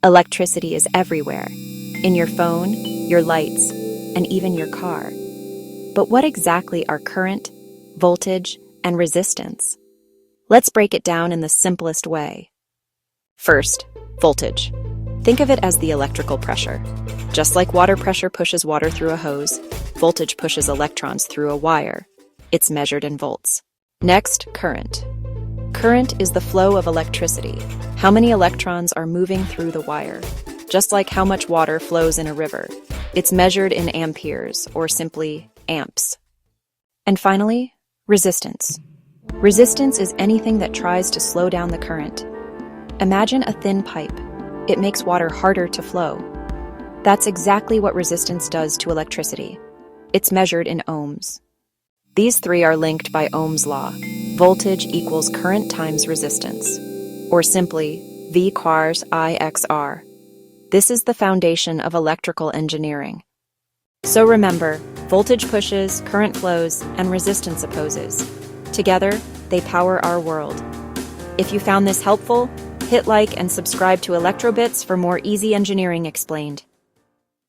Electricity is everywhere, in your phone, your lights, and even your car. But what exactly are current, voltage, and resistance? Let's break it down in the simplest way. First, voltage. Think of it as the electrical pressure. Just like water pressure pushes water through a hose, voltage pushes electrons through a wire. It's measured in volts. Next, current. Current is the flow of electricity. How many electrons are moving through the wire? Just like how much water flows in a river. It's measured in amperes, or simply amps. And finally, resistance. Resistance is anything that tries to slow down the current. Imagine a thin pipe. It makes water harder to flow. That's exactly what resistance does to electricity. It's measured in ohms. These three are linked by Ohm's law. Voltage equals current times resistance, or simply V quars IXR. This is the foundation of electrical engineering. So remember, voltage pushes, current flows, and resistance opposes. Together, they power our world. If you found this helpful, hit like and subscribe to Electrobits for more easy engineering explained.